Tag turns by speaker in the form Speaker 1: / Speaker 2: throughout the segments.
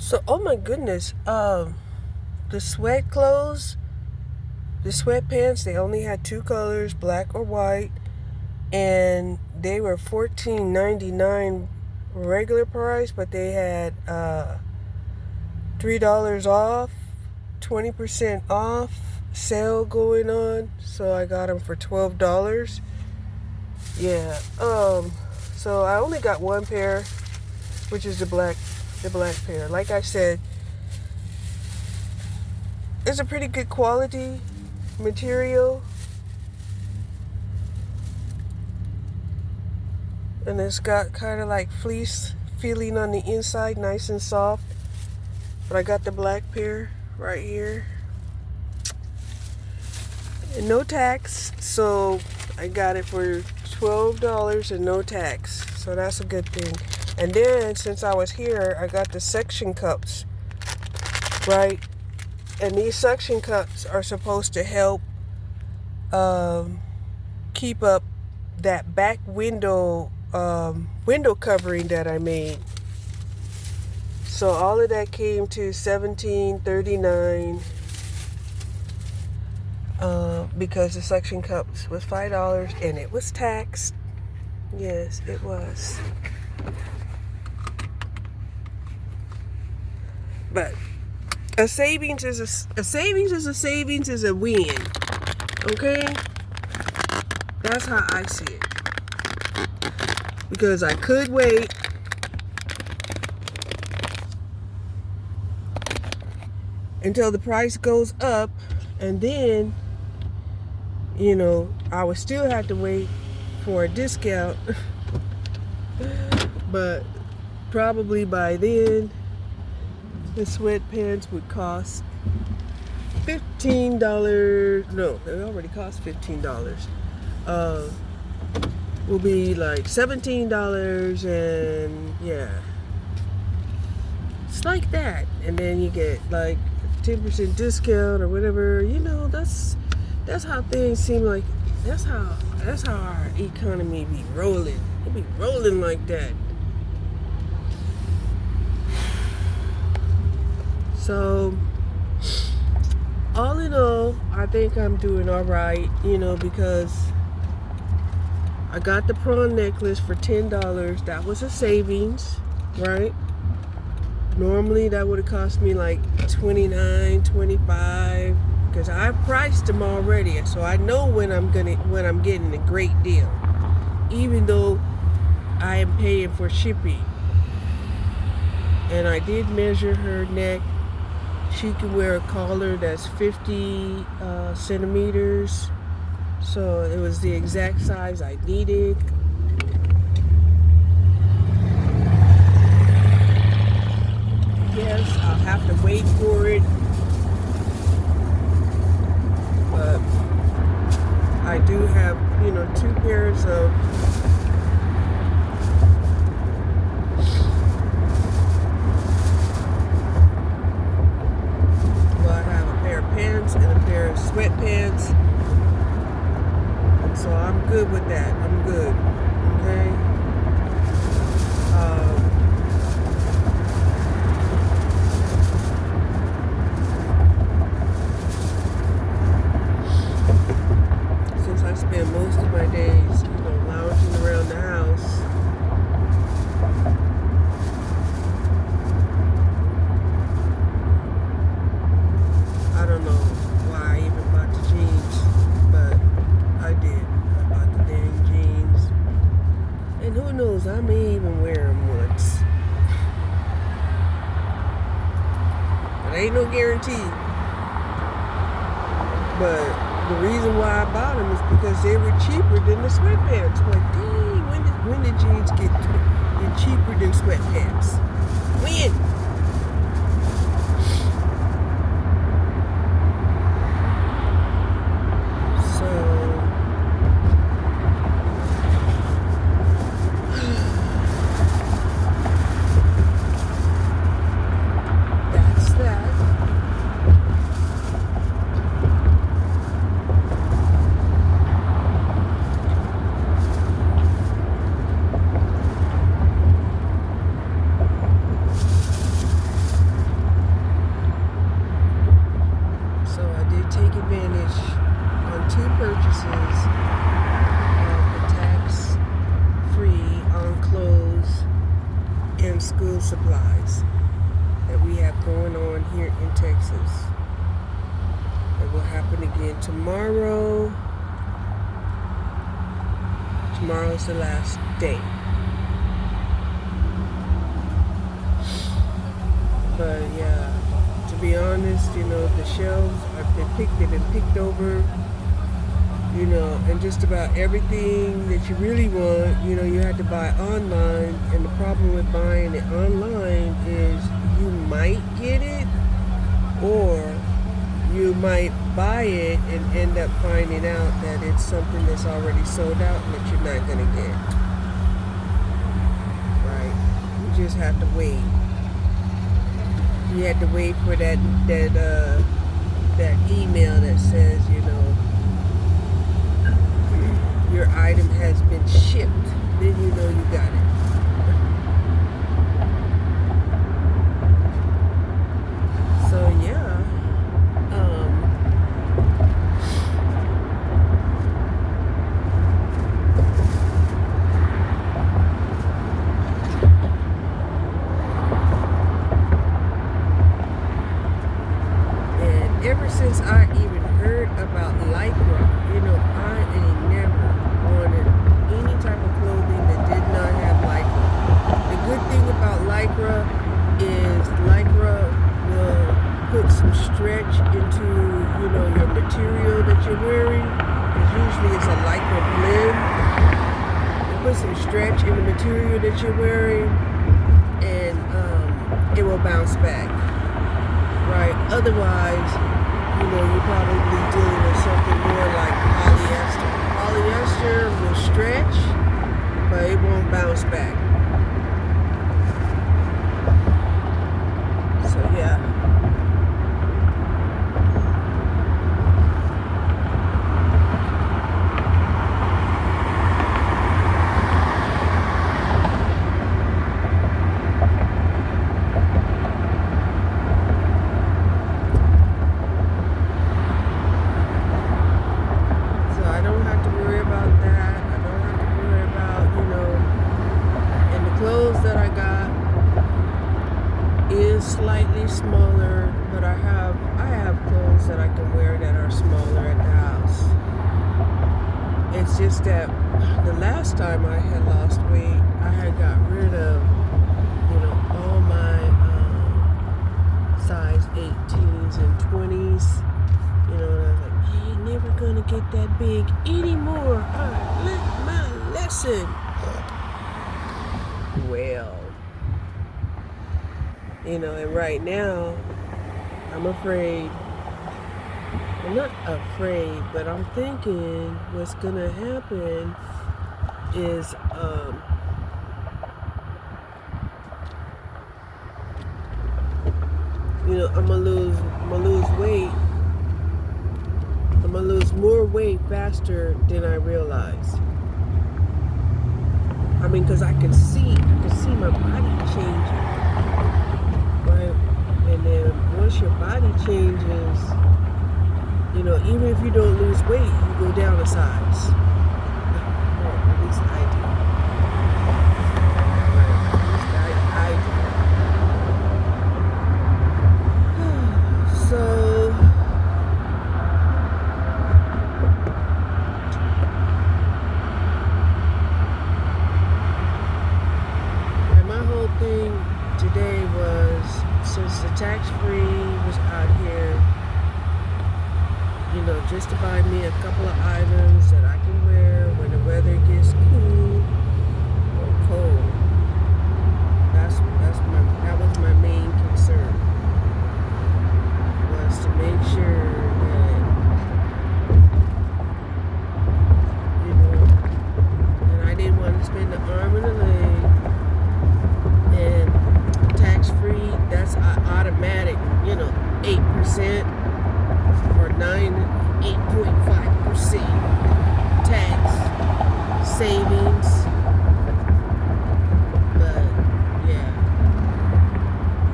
Speaker 1: So, oh my goodness, the sweat clothes, the sweatpants, they only had two colors, black or white, and they were $14.99 regular price, but they had $3 off, 20% off sale going on. So I got them for $12. Yeah. So I only got one pair, which is the black pair. Like I said, it's a pretty good quality material, and it's got kind of like fleece feeling on the inside, nice and soft. But I got the black pair right here, and no tax. So I got it for $12 and no tax. So that's a good thing. And then since I was here, I got the suction cups, right? And these suction cups are supposed to help keep up that back window covering that I made. So all of that came to $17.39 because the suction cups was $5 and it was taxed. Yes, it was. But a savings is a savings is a win. Okay? That's how I see it. Because I could wait until the price goes up, and then, I would still have to wait for a discount. But probably by then, the sweatpants would cost $15. No, they already cost $15. Will be like $17, and yeah, it's like that. And then you get like 10% discount or whatever. That's how things seem like. That's how our economy be rolling. It be rolling like that. So all in all, I think I'm doing all right, because I got the prawn necklace for $10. That was a savings, right? Normally that would have cost me like $29, $25, because I priced them already, so I know when I'm getting a great deal, even though I am paying for shipping. And I did measure her neck. She can wear a collar that's 50 centimeters. So it was the exact size I needed. Yes, I'll have to wait for it. But I do have, two pairs of I have a pair of pants and a pair of sweatpants. So I'm good with that. I'm good. Okay. Since I spend most of my days, lounging around the house, I don't know why I even bought the jeans, but I did. I bought the dang jeans. And who knows, I may even wear them once. But ain't no guarantee. But the reason why I bought them is because they were cheaper than the sweatpants. Like, dang, when did jeans get cheaper than sweatpants? When? going on here in Texas. It will happen again tomorrow. Tomorrow's the last day. But yeah, to be honest, the shelves they've been picked over, and just about everything that you really want, you had to buy online. And the problem with buying it online is you might get it, or you might buy it and end up finding out that it's something that's already sold out and that you're not going to get. Right? You just have to wait. You had to wait for that email that says, your item has been shipped. Then you know you got it. So yeah. Ever since I even heard about Lycra, I ain't never wanted any type of clothing that did not have Lycra. The good thing about Lycra is Lycra will put some stretch into, your material that you're wearing. Usually it's a Lycra blend. You put some stretch in the material that you're wearing, and it will bounce back. Right? Otherwise, you're probably dealing with something more like polyester. Polyester will stretch, but it won't bounce back. So yeah. Slightly smaller, but I have clothes that I can wear that are smaller at the house. It's just that the last time I had lost weight, I had got rid of all my size 18s and 20s. And I was like, I ain't never gonna get that big anymore. I learned my lesson. Well, and right now, I'm afraid. I'm not afraid, but I'm thinking what's gonna happen is, I'm gonna lose weight. I'm gonna lose more weight faster than I realize. I mean, because I can see my body changing. Right? And then once your body changes, even if you don't lose weight, you go down a size. Or at least I do. Right? At least I do. So, and my whole thing today was, since the tax-free was out here, just to buy me a couple of items that I can wear when the weather gets cool or cold. That was my main concern, was to make sure that and I didn't want to spend the arm and a leg. And tax-free, that's automatic, 8% or 8.5% tax savings. But yeah,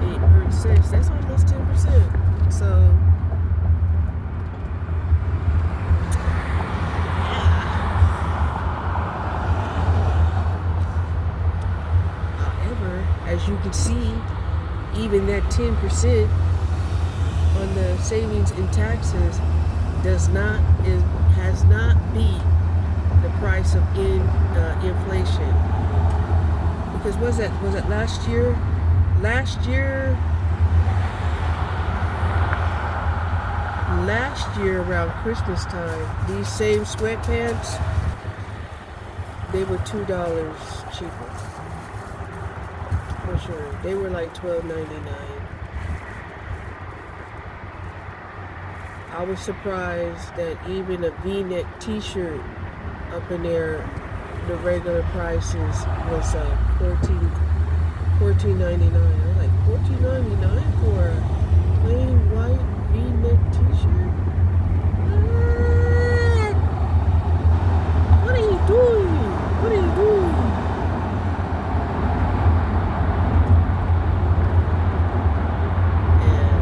Speaker 1: 8%, that's almost 10%. So however, as you can see, even that 10% on the savings and taxes has not beat the price of inflation. Because was it last year? Last year around Christmas time, these same sweatpants, they were $2 cheaper. For sure. They were like $12.99. I was surprised that even a V-neck t-shirt up in there, the regular prices was $14.99. I was like, $14.99 for a plain white V-neck t-shirt? What are you doing? What are you doing? And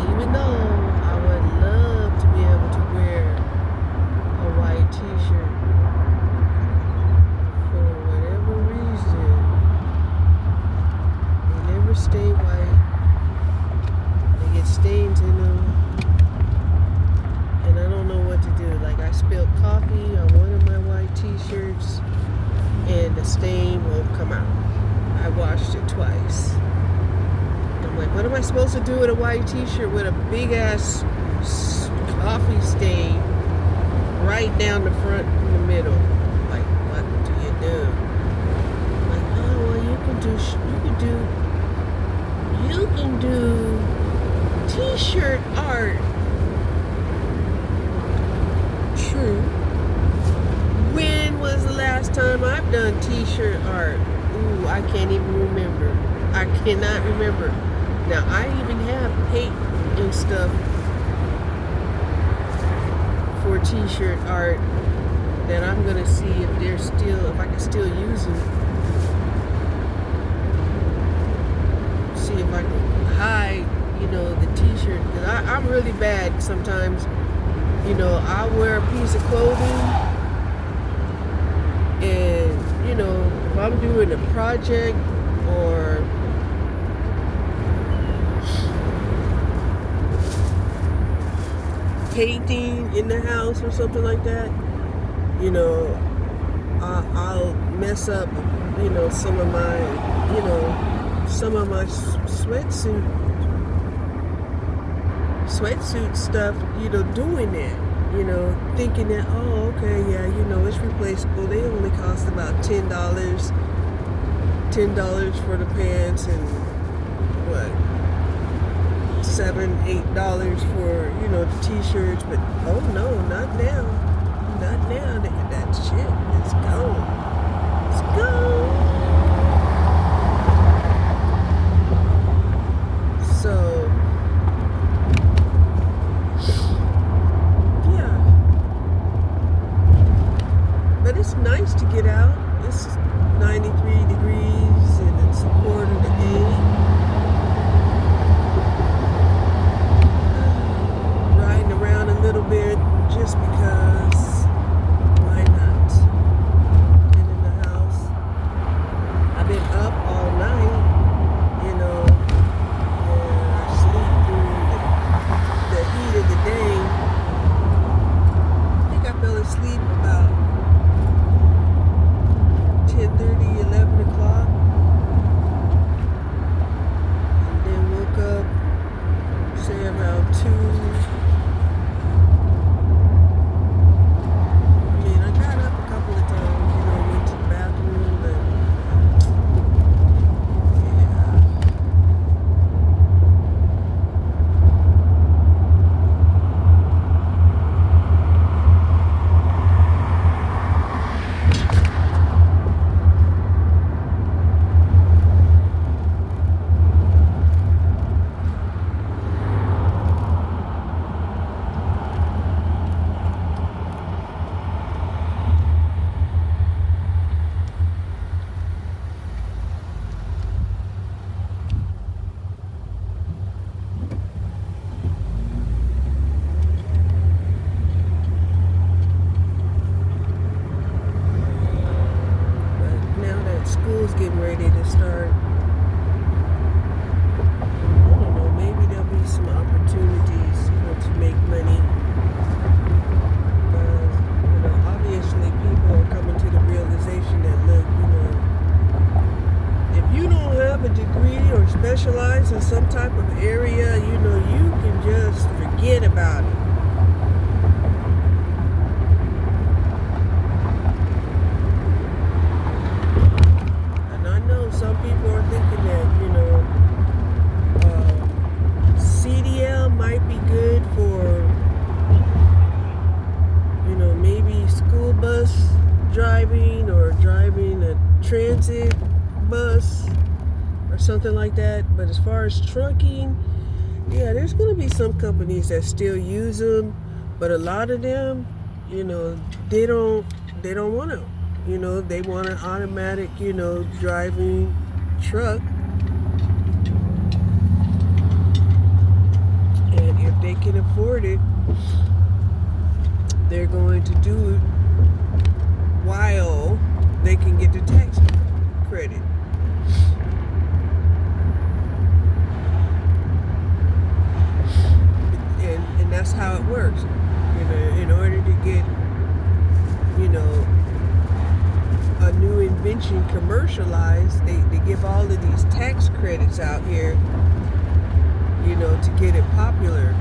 Speaker 1: even though I would love to be able to wear a white t-shirt, for whatever reason, they never stay white. They get stains in them. And I don't know what to do. Like, I spilled coffee on one of my white t-shirts and the stain won't come out. I washed it twice. I'm like, what am I supposed to do with a white t-shirt with a big ass coffee stain right down the front in the middle? Like, what do you do? Like, oh, well, you can do t-shirt art. True. When was the last time I've done t-shirt art? Ooh, I can't even remember. I cannot remember. Now, I even have paint and stuff for t-shirt art that I'm gonna see if if I can still use them. See if I can hide, the t-shirt. Because I'm really bad sometimes. I wear a piece of clothing and, if I'm doing a project or painting in the house or something like that, I'll mess up, some of my sweatsuit stuff, doing that, thinking that, oh, okay, yeah, it's replaceable. They only cost about $10 for the pants and what, $7-8 for, the t-shirts. But oh no, not now. That shit is gone. It's gone. So but it's nice to get out. It's 93 degrees and it's a quarter to 8. Riding around a little bit just because. Why not? Get in the house. type of area, you know, you can just forget about it. And I know some people are thinking that, you know, CDL might be good for, you know, maybe school bus driving or driving a transit bus or something like that. But as far as trucking, yeah, there's going to be some companies that still use them, but a lot of them, you know, they don't want to. You know, they want an automatic, you know, driving truck. And if they can afford it, they're going to do it while they can get the tax credit. And that's how it works. You know, in order to get, you know, a new invention commercialized, they give all of these tax credits out here, you know, to get it popular.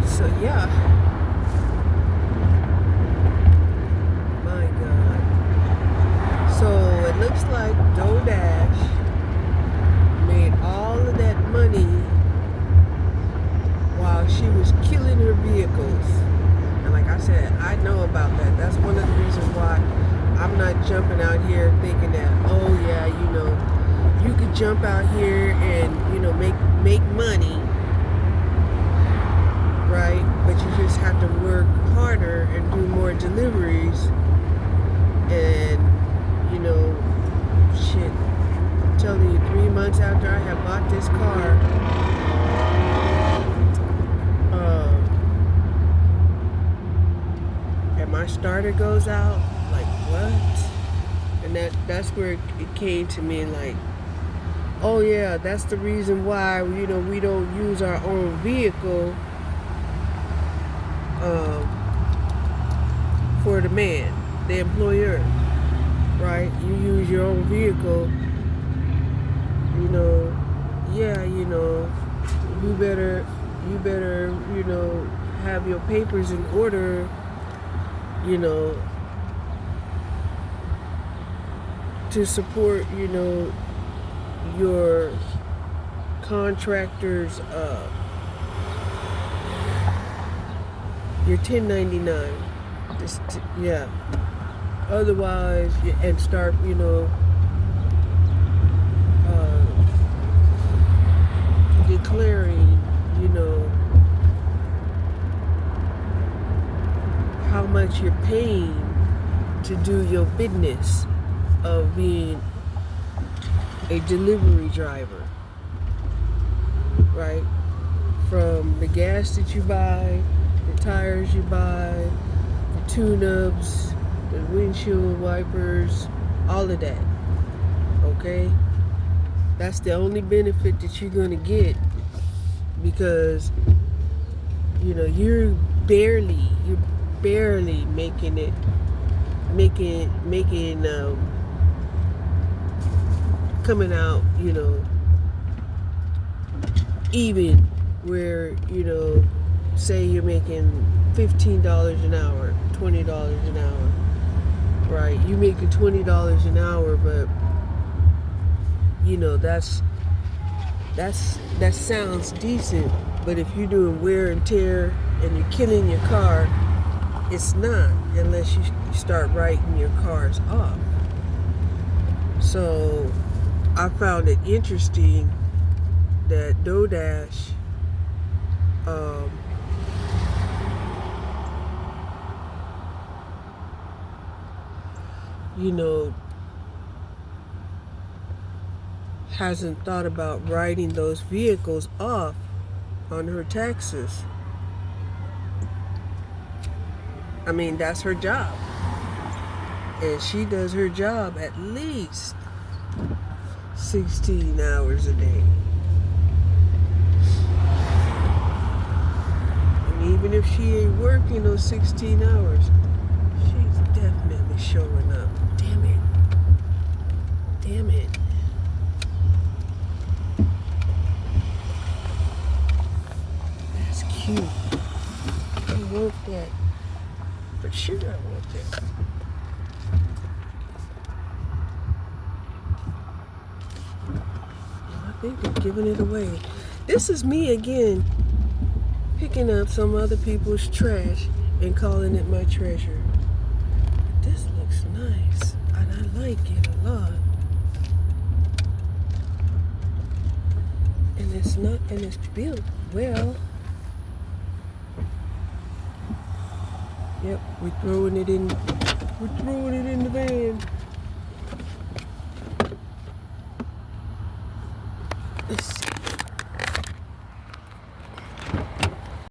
Speaker 1: So yeah, my God. So it looks like DoorDash made all of that money while she was killing her vehicles. And like I said, I know about that. That's one of the reasons why I'm not jumping out here thinking that, oh yeah, you know, you could jump out here and, you know, make money, right? But you just have to work harder and do more deliveries. And, you know, shit, I'm telling you, 3 months after I had bought this car, and my starter goes out, like, what? And that's where it came to me, like, oh yeah, that's the reason why, you know, we don't use our own vehicle for the man, the employer, right? You use your own vehicle, you know, yeah, you know, you better, you know, have your papers in order, you know, to support, you know, your contractor's, your 1099. Yeah. Otherwise, and start, you know, declaring, you know, how much you're paying to do your business of being a delivery driver, right? From the gas that you buy, the tires you buy, the tune-ups, the windshield wipers, all of that, okay? That's the only benefit that you're gonna get, because, you know, you're barely making it, coming out, you know, even where, you know, say you're making $15 an hour, $20 an hour, right? You're making $20 an hour, but, you know, that sounds decent, but if you're doing wear and tear and you're killing your car, it's not, unless you start writing your cars off. So I found it interesting that DoorDash you know, hasn't thought about writing those vehicles off on her taxes. I mean, that's her job. And she does her job at least 16 hours a day. even if she ain't working those 16 hours, she's definitely showing up. Damn it. Damn it. That's cute. I want that. For sure I want that. I think they're giving it away. This is me again, picking up some other people's trash and calling it my treasure. But this looks nice, and I like it a lot. And it's built well. Yep, we're throwing it in the van.